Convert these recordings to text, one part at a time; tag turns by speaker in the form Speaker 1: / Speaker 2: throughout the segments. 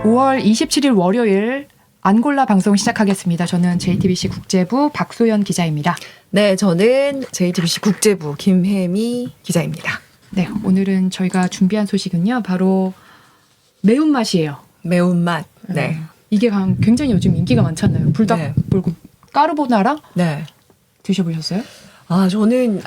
Speaker 1: 5월 27일 월요일 안골라 방송 시작하겠습니다. 저는 JTBC 국제부 박소연 기자입니다.
Speaker 2: 네, 저는 JTBC 국제부 김혜미 기자입니다.
Speaker 1: 네, 오늘은 저희가 준비한 소식은요. 바로 매운맛이에요.
Speaker 2: 매운맛. 네.
Speaker 1: 이게 굉장히 요즘 인기가 많잖아요. 불닭
Speaker 2: 네.
Speaker 1: 불고 까르보나라
Speaker 2: 네.
Speaker 1: 드셔보셨어요?
Speaker 2: 아, 저는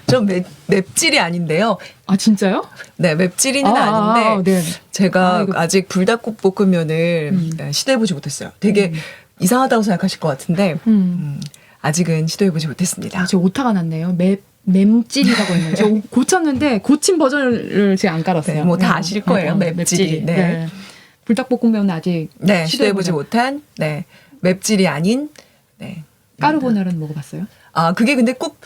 Speaker 2: 좀 맵찔이 아닌데요.
Speaker 1: 아, 진짜요?
Speaker 2: 네, 맵찔이는 아닌데
Speaker 1: 네.
Speaker 2: 제가
Speaker 1: 이거-
Speaker 2: 아직 불닭볶음면을 시도해보지 못했어요. 되게 이상하다고 생각하실 것 같은데 아직은 시도해보지 못했습니다.
Speaker 1: 아, 저 오타가 났네요. 맵찔이라고 했는데 저 고쳤는데 고친 버전을 제가 안 깔았어요.
Speaker 2: 네, 뭐다 아실 거예요. 맵찔이. 네.
Speaker 1: 불닭볶음면은 아직
Speaker 2: 네, 시도해보지 못한 맵찔이 아닌 네.
Speaker 1: 까르보나라는 먹어봤어요?
Speaker 2: 아, 그게 근데 꼭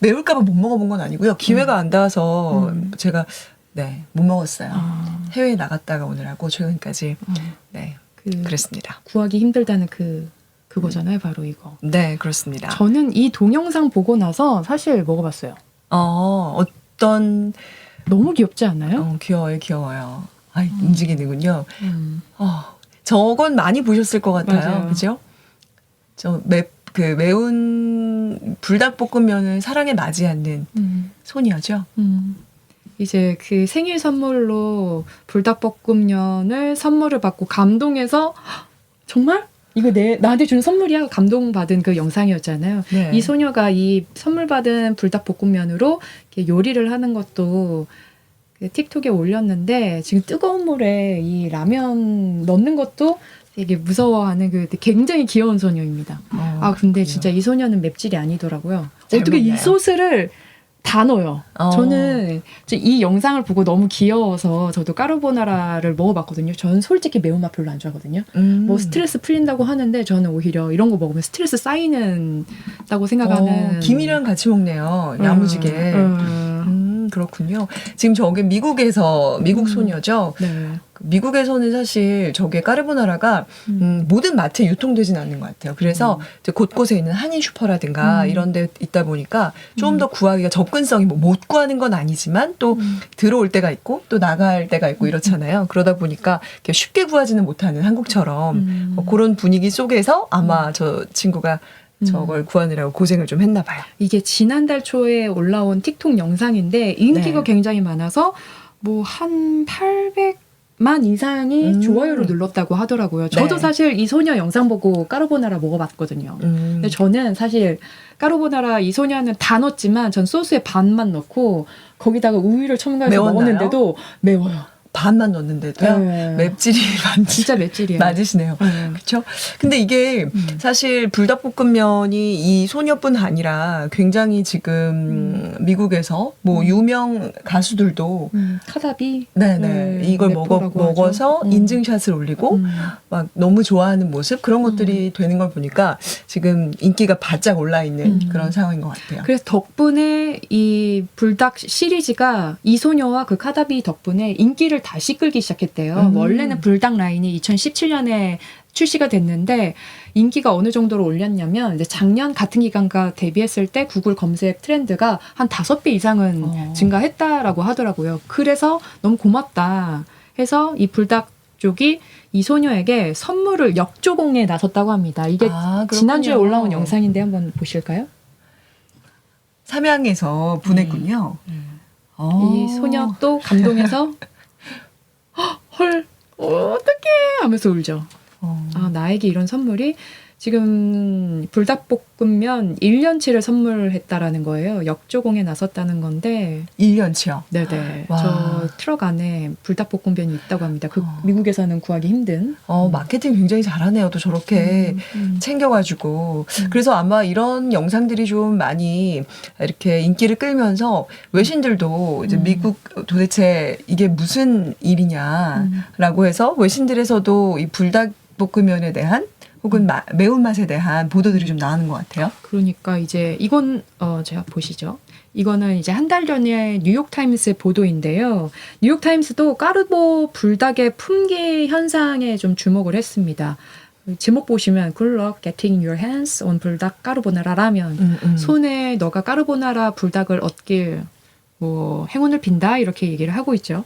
Speaker 2: 매울까봐 못 먹어본 건 아니고요. 기회가 안 닿아서 제가 못 먹었어요. 해외에 나갔다가 오느라고 최근까지 그랬습니다.
Speaker 1: 구하기 힘들다는 그거잖아요, 바로 이거.
Speaker 2: 네, 그렇습니다.
Speaker 1: 저는 이 동영상 보고 나서 사실 먹어봤어요.
Speaker 2: 어떤
Speaker 1: 너무 귀엽지 않나요?
Speaker 2: 귀여워요. 아, 움직이는군요. 저건 많이 보셨을 것 같아요.
Speaker 1: 맞아요.
Speaker 2: 그죠? 매운 불닭볶음면을 사랑에 맞이 않는 소녀죠.
Speaker 1: 이제 그 생일 선물로 불닭볶음면을 선물을 받고 감동해서 정말? 이거 나한테 준 선물이야? 감동받은 그 영상이었잖아요.
Speaker 2: 네.
Speaker 1: 이 소녀가 이 선물 받은 불닭볶음면으로 이렇게 요리를 하는 것도 그 틱톡에 올렸는데 지금 뜨거운 물에 이 라면 넣는 것도 되게 무서워하는 그 굉장히 귀여운 소녀입니다. 근데 진짜 이 소녀는 맵찔이 아니더라고요.
Speaker 2: 잘
Speaker 1: 어떻게 이
Speaker 2: 먹나요?
Speaker 1: 소스를 다 넣어요. 저는 이 영상을 보고 너무 귀여워서 저도 까르보나라를 먹어봤거든요. 저는 솔직히 매운맛 별로 안 좋아하거든요. 뭐 스트레스 풀린다고 하는데 저는 오히려 이런 거 먹으면 스트레스 쌓이는다고 생각하는.
Speaker 2: 김이랑 같이 먹네요. 야무지게. 그렇군요. 지금 저게 미국 소녀죠.
Speaker 1: 네.
Speaker 2: 미국에서는 사실 저게 까르보나라가 모든 마트에 유통되진 않는 것 같아요. 그래서 이제 곳곳에 있는 한인 슈퍼라든가 이런 데 있다 보니까 좀 더 구하기가 접근성이 못 구하는 건 아니지만 또 들어올 때가 있고 또 나갈 때가 있고 이렇잖아요. 그러다 보니까 이렇게 쉽게 구하지는 못하는 한국처럼 그런 분위기 속에서 아마 저 친구가 저걸 구하느라고 고생을 좀 했나 봐요.
Speaker 1: 이게 지난달 초에 올라온 틱톡 영상인데 인기가
Speaker 2: 네.
Speaker 1: 굉장히 많아서 뭐 한 800만 이상이 좋아요를 눌렀다고 하더라고요. 저도
Speaker 2: 네.
Speaker 1: 사실 이 소녀 영상 보고 까르보나라 먹어봤거든요. 근데 저는 사실 까르보나라 이 소녀는 다 넣었지만 전 소스에 반만 넣고 거기다가 우유를 첨가해서
Speaker 2: 매웠나요?
Speaker 1: 먹었는데도 매워요.
Speaker 2: 반만 넣었는데도요.
Speaker 1: 네.
Speaker 2: 맵찔이
Speaker 1: 진짜 맵찔이에요.
Speaker 2: 맞으시네요. 그렇죠? 근데 이게 사실 불닭볶음면이 이 소녀뿐 아니라 굉장히 지금 미국에서 뭐 유명 가수들도
Speaker 1: 카다비
Speaker 2: 이걸
Speaker 1: 래퍼라고
Speaker 2: 먹어서
Speaker 1: 하죠.
Speaker 2: 인증샷을 올리고 막 너무 좋아하는 모습 그런 것들이 되는 걸 보니까 지금 인기가 바짝 올라 있는 그런 상황인 것 같아요.
Speaker 1: 그래서 덕분에 이 불닭 시리즈가 이 소녀와 그 카다비 덕분에 인기를 다시 끌기 시작했대요. 원래는 불닭 라인이 2017년에 출시가 됐는데 인기가 어느 정도로 올렸냐면 이제 작년 같은 기간과 대비했을 때 구글 검색 트렌드가 한 5배 이상은 증가했다라고 하더라고요. 그래서 너무 고맙다 해서 이 불닭 쪽이 이 소녀에게 선물을 역조공에 나섰다고 합니다. 이게 지난주에 올라온 영상인데 한번 보실까요?
Speaker 2: 삼양에서 보냈군요.
Speaker 1: 이 소녀 또 감동해서 헐 어떡해 하면서 울죠. 나에게 이런 선물이 지금 불닭볶음면 1년치를 선물했다라는 거예요. 역조공에 나섰다는 건데
Speaker 2: 1년치요?
Speaker 1: 네네.
Speaker 2: 와.
Speaker 1: 저 트럭 안에 불닭볶음면이 있다고 합니다. 미국에서는 구하기 힘든.
Speaker 2: 마케팅 굉장히 잘하네요. 또 저렇게 챙겨가지고. 그래서 아마 이런 영상들이 좀 많이 이렇게 인기를 끌면서 외신들도 이제 미국 도대체 이게 무슨 일이냐라고 해서 외신들에서도 이 불닭볶음면에 대한 혹은 매운맛에 대한 보도들이 좀 나오는 것 같아요.
Speaker 1: 그러니까 이제 이건 제가 보시죠. 이거는 이제 한 달 전에 뉴욕타임스 보도인데요. 뉴욕타임스도 까르보 불닭의 품귀 현상에 좀 주목을 했습니다. 제목 보시면 Good luck getting your hands on 불닭 까르보나라 라면. 손에 너가 까르보나라 불닭을 얻길 뭐 행운을 빈다 이렇게 얘기를 하고 있죠.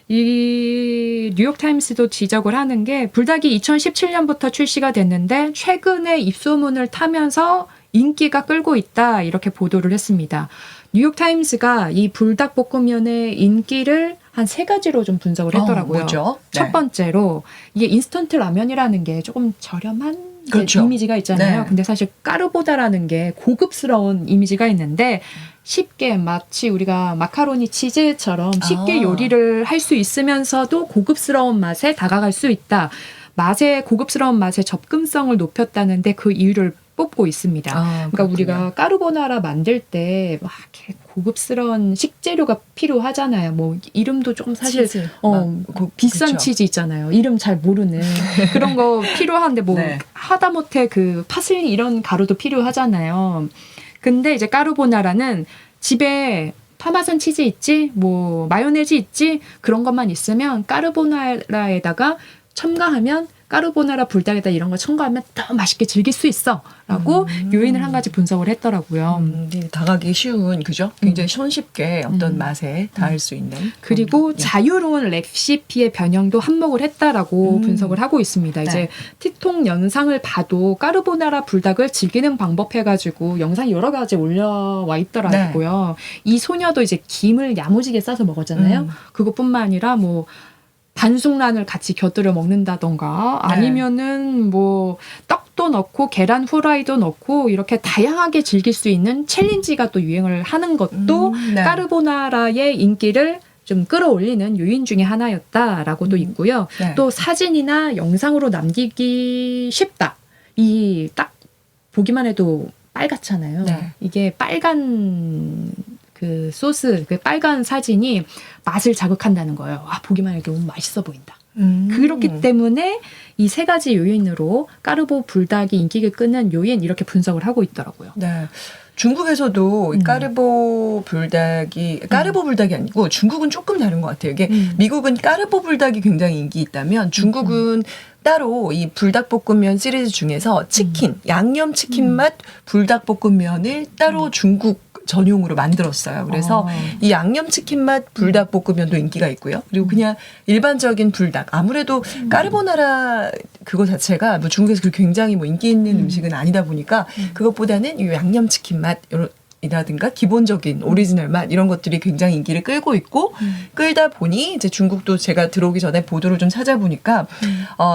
Speaker 1: 이 뉴욕타임스도 지적을 하는 게 불닭이 2017년부터 출시가 됐는데 최근에 입소문을 타면서 인기가 끌고 있다 이렇게 보도를 했습니다. 뉴욕타임스가 이 불닭볶음면의 인기를 한 3가지로 좀 분석을 했더라고요.
Speaker 2: 뭐죠?
Speaker 1: 첫
Speaker 2: 네.
Speaker 1: 번째로 이게 인스턴트 라면이라는 게 조금 저렴한
Speaker 2: 그렇죠.
Speaker 1: 이미지가 있잖아요.
Speaker 2: 네.
Speaker 1: 근데 사실 까르보나라는 게 고급스러운 이미지가 있는데 쉽게 마치 우리가 마카로니 치즈처럼 쉽게
Speaker 2: 아.
Speaker 1: 요리를 할 수 있으면서도 고급스러운 맛에 다가갈 수 있다. 고급스러운 맛의 접근성을 높였다는데 그 이유를 뽑고 있습니다. 그러니까
Speaker 2: 그렇군요.
Speaker 1: 우리가 까르보나라 만들 때 막 이렇게 고급스러운 식재료가 필요하잖아요. 뭐 이름도 조금 사실
Speaker 2: 치즈.
Speaker 1: 비싼
Speaker 2: 그쵸.
Speaker 1: 치즈 있잖아요. 이름 잘 모르는 그런 거 필요한데 뭐
Speaker 2: 네.
Speaker 1: 하다못해 그 파슬리 이런 가루도 필요하잖아요. 근데 이제 까르보나라는 집에 파마산 치즈 있지, 뭐 마요네즈 있지, 그런 것만 있으면 까르보나라에다가 첨가하면 까르보나라 불닭에다 이런 거 첨가하면 더 맛있게 즐길 수 있어라고 요인을 한 가지 분석을 했더라고요.
Speaker 2: 다가기 쉬운 그죠? 굉장히 손쉽게 어떤 맛에 닿을 수 있는
Speaker 1: 그리고
Speaker 2: 예.
Speaker 1: 자유로운 레시피의 변형도 한몫을 했다라고 분석을 하고 있습니다.
Speaker 2: 네.
Speaker 1: 이제 틱톡 영상을 봐도 까르보나라 불닭을 즐기는 방법 해가지고 영상이 여러 가지 올려와 있더라고요. 이 소녀도 이제 김을 야무지게 싸서 먹었잖아요. 그것뿐만 아니라 뭐 반숙란을 같이 곁들여 먹는다던가 아니면은 뭐 떡도 넣고 계란 후라이도 넣고 이렇게 다양하게 즐길 수 있는 챌린지가 또 유행을 하는 것도
Speaker 2: 네.
Speaker 1: 까르보나라의 인기를 좀 끌어올리는 요인 중에 하나였다라고도 있고요.
Speaker 2: 네.
Speaker 1: 또 사진이나 영상으로 남기기 쉽다. 이 딱 보기만 해도 빨갛잖아요.
Speaker 2: 네.
Speaker 1: 이게 빨간 그 소스, 그 빨간 사진이 맛을 자극한다는 거예요. 아, 보기만 해도 너무 맛있어 보인다. 그렇기 때문에 이 3가지 요인으로 까르보 불닭이 인기를 끄는 요인 이렇게 분석을 하고 있더라고요.
Speaker 2: 네. 중국에서도 이 까르보 불닭이 아니고 중국은 조금 다른 것 같아요. 이게 미국은 까르보 불닭이 굉장히 인기 있다면 중국은 따로 이 불닭볶음면 시리즈 중에서 치킨, 양념 치킨 맛 불닭볶음면을 따로 중국 전용으로 만들었어요. 그래서 이 양념치킨 맛 불닭볶음면도 인기가 있고요. 그리고 그냥 일반적인 불닭. 아무래도 까르보나라 그거 자체가 뭐 중국에서 굉장히 뭐 인기 있는 음식은 아니다 보니까 그것보다는 이 양념치킨 맛이라든가 기본적인 오리지널 맛 이런 것들이 굉장히 인기를 끌고 있고 끌다 보니 이제 중국도 제가 들어오기 전에 보도를 좀 찾아보니까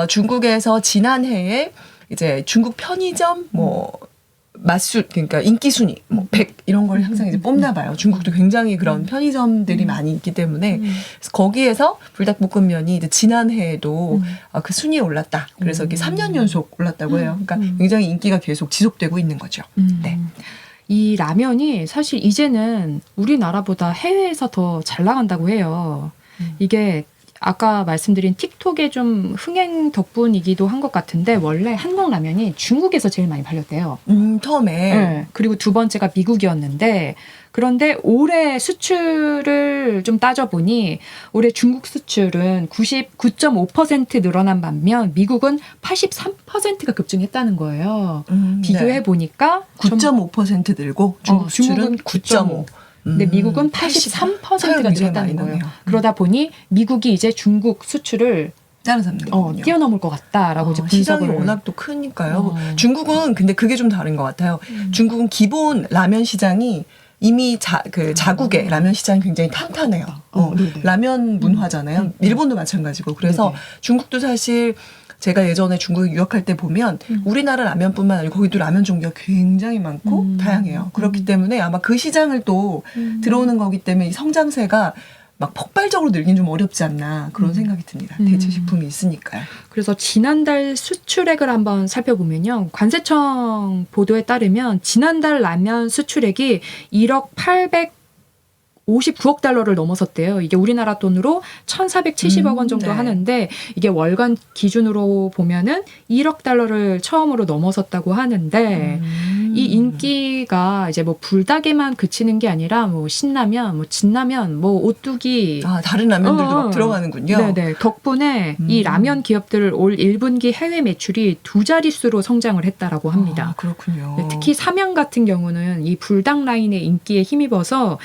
Speaker 2: 중국에서 지난해에 이제 중국 편의점 뭐 맛수 그러니까 인기 순위 뭐 100 이런 걸 항상 이제 뽑나 봐요. 중국도 굉장히 그런 편의점들이 많이 있기 때문에 그래서 거기에서 불닭볶음면이 이제 지난해에도 그 순위에 올랐다. 그래서 이게 3년 연속 올랐다고 해요. 그러니까 굉장히 인기가 계속 지속되고 있는 거죠. 네.
Speaker 1: 이 라면이 사실 이제는 우리나라보다 해외에서 더 잘 나간다고 해요. 이게 아까 말씀드린 틱톡의 좀 흥행 덕분이기도 한 것 같은데 원래 한국 라면이 중국에서 제일 많이 팔렸대요.
Speaker 2: 처음에.
Speaker 1: 네. 그리고 두 번째가 미국이었는데 그런데 올해 수출을 좀 따져보니 올해 중국 수출은 99.5% 늘어난 반면 미국은 83%가 급증했다는 거예요. 비교해 보니까
Speaker 2: 9.5% 늘고 중국 수출은 9.5.
Speaker 1: 근데 미국은 83%가 늘었다는 거예요.
Speaker 2: 나네요.
Speaker 1: 그러다 보니 미국이 이제 중국 수출을
Speaker 2: 따라잡는 거군요.
Speaker 1: 뛰어넘을 것 같다라고 이제
Speaker 2: 시장이
Speaker 1: 분석을
Speaker 2: 워낙 또 크니까요. 중국은 근데 그게 좀 다른 것 같아요. 중국은 기본 라면 시장이 이미 자국의 라면 시장이 굉장히 탄탄해요. 라면 문화잖아요. 일본도 마찬가지고. 그래서
Speaker 1: 네네.
Speaker 2: 중국도 사실 제가 예전에 중국에 유학할 때 보면 우리나라 라면뿐만 아니고 거기도 라면 종류가 굉장히 많고 다양해요. 그렇기 때문에 아마 그 시장을 또 들어오는 거기 때문에 이 성장세가 막 폭발적으로 늘긴 좀 어렵지 않나 그런 생각이 듭니다. 대체 식품이 있으니까요.
Speaker 1: 그래서 지난달 수출액을 한번 살펴보면요. 관세청 보도에 따르면 지난달 라면 수출액이 1억 859억 달러를 넘어섰대요. 이게 우리나라 돈으로 1,470억 원 정도
Speaker 2: 네.
Speaker 1: 하는데 이게 월간 기준으로 보면은 1억 달러를 처음으로 넘어섰다고 하는데 이 인기가 이제 뭐 불닭에만 그치는 게 아니라 뭐 신라면, 뭐 진라면, 뭐 오뚜기
Speaker 2: 다른 라면들도 막 들어가는군요.
Speaker 1: 네네. 덕분에 이 라면 기업들 올 1분기 해외 매출이 2자릿수로 성장을 했다라고 합니다.
Speaker 2: 그렇군요.
Speaker 1: 네, 특히 삼양 같은 경우는 이 불닭 라인의 인기에 힘입어서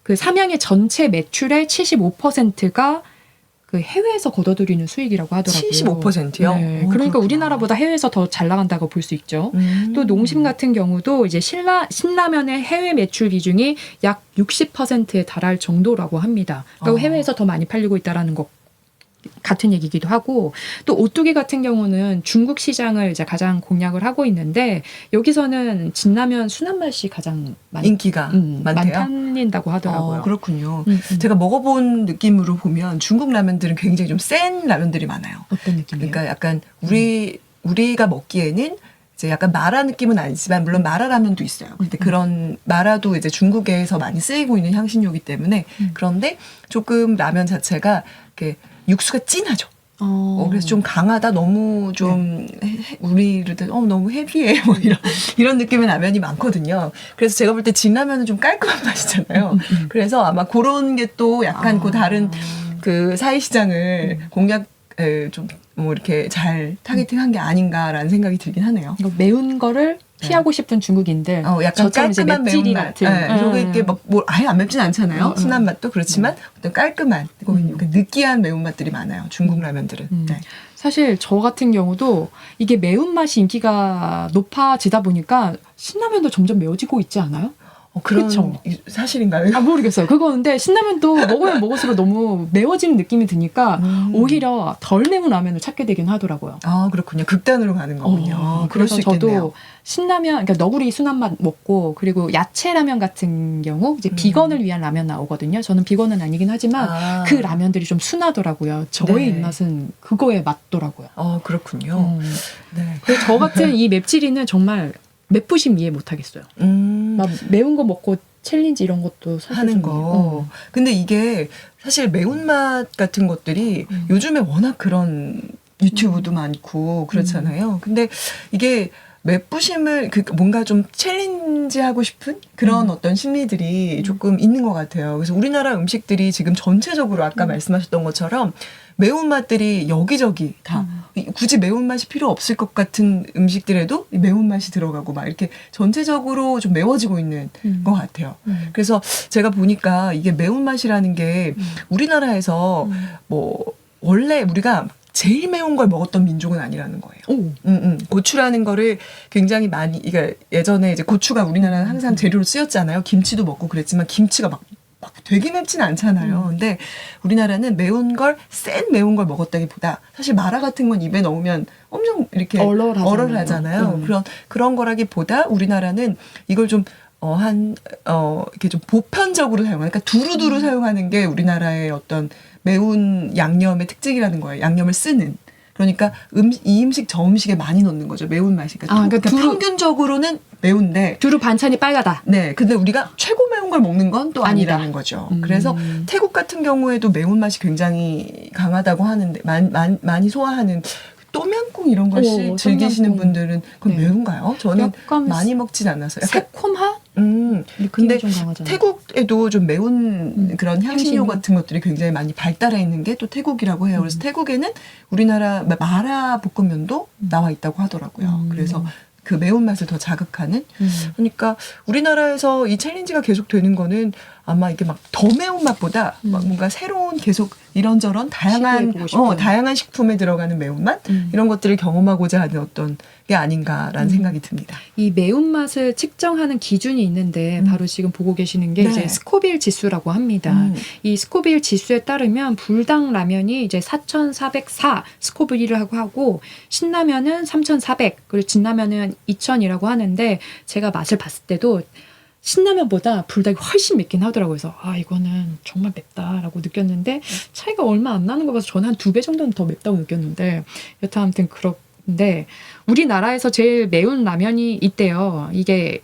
Speaker 1: 그 삼양의 전체 매출의 75%가 그 해외에서 걷어들이는 수익이라고 하더라고요.
Speaker 2: 75%요?
Speaker 1: 네,
Speaker 2: 오,
Speaker 1: 그러니까
Speaker 2: 그렇구나.
Speaker 1: 우리나라보다 해외에서 더 잘 나간다고 볼 수 있죠. 또 농심 같은 경우도 이제 신라면의 해외 매출 비중이 약 60%에 달할 정도라고 합니다. 그러니까 해외에서 더 많이 팔리고 있다라는 것 같은 얘기기도 하고, 또 오뚜기 같은 경우는 중국 시장을 이제 가장 공략을 하고 있는데, 여기서는 진라면 순한 맛이 가장
Speaker 2: 인기가
Speaker 1: 많이
Speaker 2: 많대요.
Speaker 1: 팔린다고 하더라고요.
Speaker 2: 그렇군요.
Speaker 1: 음.
Speaker 2: 제가 먹어본 느낌으로 보면 중국 라면들은 굉장히 좀 센 라면들이 많아요.
Speaker 1: 어떤 느낌이에요?
Speaker 2: 그러니까 약간 우리가 먹기에는 이제 약간 마라 느낌은 아니지만 물론 마라 라면도 있어요. 근데 그런 마라도 이제 중국에서 많이 쓰이고 있는 향신료이기 때문에 그런데 조금 라면 자체가 이렇게 육수가 진하죠. 그래서 좀 강하다, 너무 좀 우리를 때 너무 헤비해 뭐 이런 느낌의 라면이 많거든요. 그래서 제가 볼 때 진라면은 좀 깔끔한 맛이잖아요. 그래서 아마 그런 게 또 약간 그 다른 그 사회 시장을 공략 좀 뭐 이렇게 잘 타겟팅한 게 아닌가라는 생각이 들긴 하네요.
Speaker 1: 이거 매운 거를 피하고 싶은 중국인들,
Speaker 2: 약간
Speaker 1: 저처럼 이제
Speaker 2: 깔끔한
Speaker 1: 맵찔이
Speaker 2: 매운맛.
Speaker 1: 같은.
Speaker 2: 저게 이렇게 막 뭐 아예 안 맵진 않잖아요. 순한 맛도 그렇지만 어떤 깔끔한 그리고 느끼한 매운맛들이 많아요. 중국 라면들은. 네.
Speaker 1: 사실 저 같은 경우도 이게 매운맛이 인기가 높아지다 보니까 신라면도 점점 매워지고 있지 않아요?
Speaker 2: 그런
Speaker 1: 그쵸?
Speaker 2: 사실인가요?
Speaker 1: 모르겠어요. 그거는데 신라면도 먹으면 먹을수록 너무 매워지는 느낌이 드니까 오히려 덜 매운 라면을 찾게 되긴 하더라고요.
Speaker 2: 그렇군요. 극단으로 가는 거군요. 그럴
Speaker 1: 그래서
Speaker 2: 수 있겠네요.
Speaker 1: 저도 신라면, 그러니까 너구리 순한 맛 먹고, 그리고 야채 라면 같은 경우 이제 비건을 위한 라면 나오거든요. 저는 비건은 아니긴 하지만 그 라면들이 좀 순하더라고요. 저의
Speaker 2: 네.
Speaker 1: 입맛은 그거에 맞더라고요.
Speaker 2: 그렇군요. 네.
Speaker 1: 그래서 저 같은 이 맵찔이는 정말 맵부심 이해 못하겠어요. 막 매운 거 먹고 챌린지 이런 것도 사실
Speaker 2: 하는
Speaker 1: 좀,
Speaker 2: 거. 근데 이게 사실 매운맛 같은 것들이 요즘에 워낙 그런 유튜브도 많고 그렇잖아요. 근데 이게 맵부심을 뭔가 좀 챌린지하고 싶은 그런 어떤 심리들이 조금 있는 것 같아요. 그래서 우리나라 음식들이 지금 전체적으로 아까 말씀하셨던 것처럼 매운맛들이 여기저기 다 굳이 매운맛이 필요 없을 것 같은 음식들에도 매운맛이 들어가고 막 이렇게 전체적으로 좀 매워지고 있는 것 같아요. 그래서 제가 보니까 이게 매운맛이라는 게 우리나라에서 뭐 원래 우리가 제일 매운 걸 먹었던 민족은 아니라는 거예요. 고추라는 거를 굉장히 많이, 그러니까 예전에 이제 고추가 우리나라는 항상 재료로 쓰였잖아요. 김치도 먹고 그랬지만 김치가 막 되게 맵진 않잖아요. 근데 우리나라는 매운 걸, 센 매운 걸 먹었다기보다 사실 마라 같은 건 입에 넣으면 엄청 이렇게 얼얼하잖아요. 그런 거라기보다 우리나라는 이걸 좀 이렇게 좀 보편적으로 사용하는, 그러니까 두루두루 사용하는 게 우리나라의 어떤 매운 양념의 특징이라는 거예요. 양념을 쓰는. 그러니까 이 음식 저 음식에 많이 넣는 거죠. 매운맛이. 그러니까 평균적으로는 매운데
Speaker 1: 두루 반찬이 빨갛다.
Speaker 2: 네. 근데 우리가 최고 매운 걸 먹는 건 또 아니라는 거죠. 그래서 태국 같은 경우에도 매운맛이 굉장히 강하다고 하는데 많이 소화하는 똠양꿍 이런 걸 즐기시는 분들은 그건 매운가요? 저는 많이 먹진 않았어요.
Speaker 1: 새콤한?
Speaker 2: 근데
Speaker 1: 좀 강하잖아요.
Speaker 2: 태국에도 좀 매운 그런 향신료 같은 것들이 굉장히 많이 발달해 있는 게 또 태국이라고 해요. 그래서 태국에는 우리나라 마라 볶음면도 나와 있다고 하더라고요. 그래서 그 매운맛을 더 자극하는. 그러니까 우리나라에서 이 챌린지가 계속 되는 거는 아마 이게 막 더 매운 맛보다 막 뭔가 새로운 계속 이런저런 다양한 식품에 들어가는 매운맛 이런 것들을 경험하고자 하는 어떤 게 아닌가라는 생각이 듭니다.
Speaker 1: 이 매운맛을 측정하는 기준이 있는데 바로 지금 보고 계시는 게 이제 스코빌 지수라고 합니다. 이 스코빌 지수에 따르면 불닭 라면이 이제 4,404 스코빌이라고 하고 신라면은 3,400 그리고 진라면은 2,000이라고 하는데 제가 맛을 봤을 때도 신라면보다 불닭이 훨씬 맵긴 하더라고요. 그래서 이거는 정말 맵다라고 느꼈는데 차이가 얼마 안 나는 거 봐서 저는 한 2배 정도는 더 맵다고 느꼈는데 여튼 아무튼 그런데 우리나라에서 제일 매운 라면이 있대요. 이게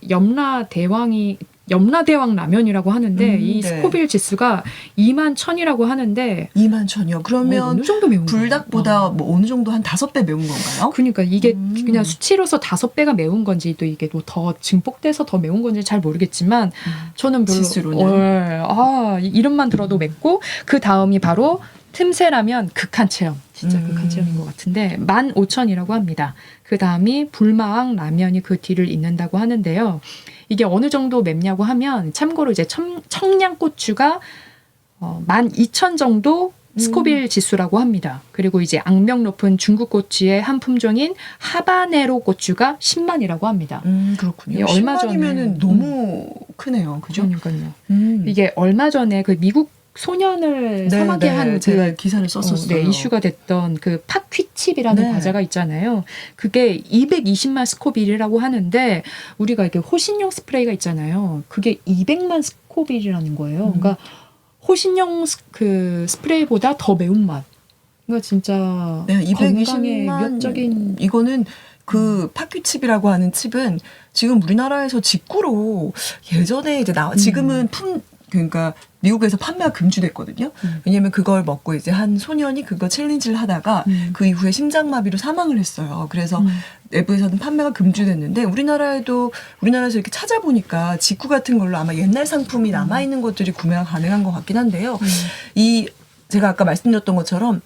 Speaker 1: 염라대왕 라면이라고 하는데 이 스코빌 지수가 21,000이라고 하는데
Speaker 2: 21,000이요. 그러면
Speaker 1: 어느 정도 매운
Speaker 2: 불닭보다 뭐 어느 정도 한 5배 매운 건가요?
Speaker 1: 그러니까 이게 그냥 수치로서 5배가 매운 건지 또 이게 뭐 더 증폭돼서 더 매운 건지 잘 모르겠지만 저는 별로
Speaker 2: 지수로는
Speaker 1: 이름만 들어도 맵고 그 다음이 바로 틈새라면 극한 체험. 진짜 극한 체험인 것 같은데 15,000이라고 합니다. 그 다음이 불마왕 라면이 그 뒤를 잇는다고 하는데요. 이게 어느 정도 맵냐고 하면 참고로 이제 청양고추가 12,000 정도 스코빌 지수라고 합니다. 그리고 이제 악명 높은 중국 고추의 한 품종인 하바네로 고추가 10만이라고 합니다.
Speaker 2: 그렇군요.
Speaker 1: 예, 얼마 전에
Speaker 2: 10만이면은 너무 크네요. 그죠?
Speaker 1: 그러니까요.
Speaker 2: 음.
Speaker 1: 이게 얼마 전에 그 미국 소년을 사망하게 한
Speaker 2: 제가
Speaker 1: 그
Speaker 2: 기사를 썼었어요.
Speaker 1: 이슈가 됐던 그 팍퀴칩이라는
Speaker 2: 네.
Speaker 1: 과자가 있잖아요. 그게 220만 스코빌이라고 하는데 우리가 이렇게 호신용 스프레이가 있잖아요. 그게 200만 스코빌이라는 거예요. 그러니까 호신용 그 스프레이보다 더 매운맛. 그러니까 진짜
Speaker 2: 네,
Speaker 1: 건강에
Speaker 2: 220만
Speaker 1: 위협적인
Speaker 2: 이거는 그 팥귀칩이라고 하는 칩은 지금 우리나라에서 직구로 예전에 이제 지금은 그러니까 미국에서 판매가 금지됐거든요. 왜냐면 그걸 먹고 이제 한 소년이 그거 챌린지를 하다가 그 이후에 심장마비로 사망을 했어요. 그래서 내부에서는 판매가 금지됐는데 우리나라에서 이렇게 찾아보니까 직구 같은 걸로 아마 옛날 상품이 남아있는 것들이 구매가 가능한 것 같긴 한데요. 제가 아까 말씀드렸던 것처럼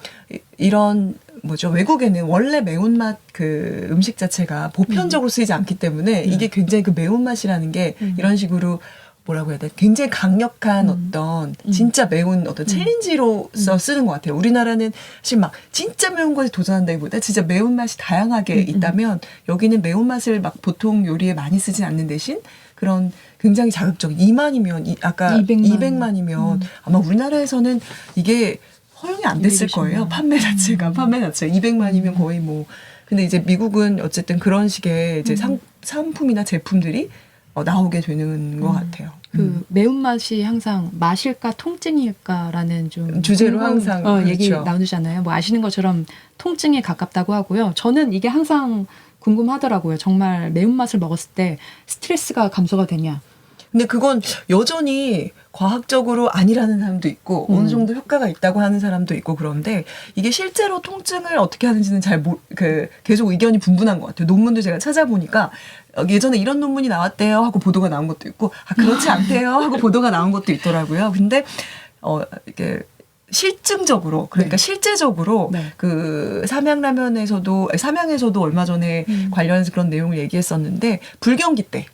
Speaker 2: 이런 외국에는 원래 매운맛 그 음식 자체가 보편적으로 쓰이지 않기 때문에 이게 굉장히 그 매운맛이라는 게 이런 식으로 뭐라고 해야 돼? 굉장히 강력한 어떤 진짜 매운 어떤 챌린지로서 쓰는 것 같아요. 우리나라는 사실 막 진짜 매운 것에 도전한다기보다 진짜 매운맛이 다양하게 있다면 여기는 매운맛을 막 보통 요리에 많이 쓰진 않는 대신 그런 굉장히 자극적인 2만이면 아까 200만이면 아마 우리나라에서는 이게 허용이 안 됐을 거예요. 판매 자체가 200만이면 거의 뭐 근데 이제 미국은 어쨌든 그런 식의 이제 상품이나 제품들이 나오게 되는 것 같아요.
Speaker 1: 그 매운맛이 항상 맛일까 통증일까라는 좀
Speaker 2: 주제로 항상
Speaker 1: 얘기
Speaker 2: 그렇죠.
Speaker 1: 나누잖아요. 뭐 아시는 것처럼 통증에 가깝다고 하고요. 저는 이게 항상 궁금하더라고요. 정말 매운맛을 먹었을 때 스트레스가 감소가 되냐.
Speaker 2: 근데 그건 여전히 과학적으로 아니라는 사람도 있고 어느 정도 효과가 있다고 하는 사람도 있고 그런데 이게 실제로 통증을 어떻게 하는지는 계속 의견이 분분한 것 같아요. 논문도 제가 찾아보니까 예전에 이런 논문이 나왔대요 하고 보도가 나온 것도 있고 그렇지 않대요 하고 보도가 나온 것도 있더라고요. 근데 이게 실증적으로 그러니까 실제적으로 그 삼양에서도 얼마 전에 관련해서 그런 내용을 얘기했었는데 불경기 때,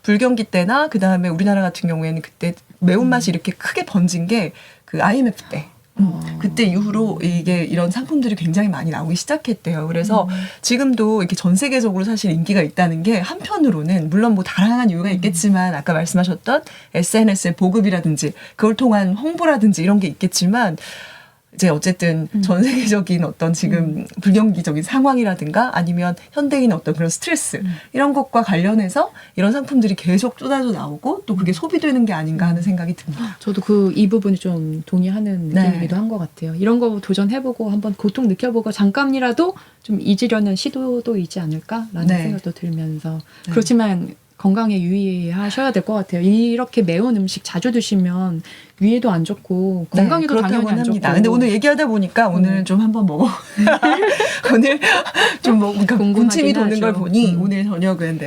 Speaker 2: 불경기 때나 그 다음에 우리나라 같은 경우에는 그때 매운맛이 이렇게 크게 번진 게 그 IMF 때. 그때 이후로 이런 상품들이 굉장히 많이 나오기 시작했대요. 그래서 지금도 이렇게 전 세계적으로 사실 인기가 있다는 게 한편으로는 물론 뭐 다양한 이유가 있겠지만 아까 말씀하셨던 SNS의 보급이라든지 그걸 통한 홍보라든지 이런 게 있겠지만 이제 어쨌든 전 세계적인 어떤 지금 불경기적인 상황이라든가 아니면 현대인의 어떤 그런 스트레스 이런 것과 관련해서 이런 상품들이 계속 쏟아져 나오고 또 그게 소비되는 게 아닌가 하는 생각이 듭니다.
Speaker 1: 저도 이 부분이 좀 동의하는 느낌이기도 한 것 같아요. 이런 거 도전해보고 한번 고통 느껴보고 잠깐이라도 좀 잊으려는 시도도 있지 않을까라는 생각도 들면서 그렇지만 건강에 유의하셔야 될 것 같아요. 이렇게 매운 음식 자주 드시면 위에도 안 좋고 건강에도 당연히 안 좋고.
Speaker 2: 근데 오늘 얘기하다 보니까 오늘 좀 한번 먹어. 오늘 좀 군침이 도는 걸 보니 오늘 저녁은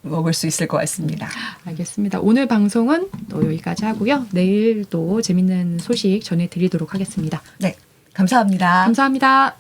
Speaker 2: 먹을 수 있을 것 같습니다.
Speaker 1: 알겠습니다. 오늘 방송은 또 여기까지 하고요. 내일 또 재밌는 소식 전해드리도록 하겠습니다.
Speaker 2: 네, 감사합니다.
Speaker 1: 감사합니다.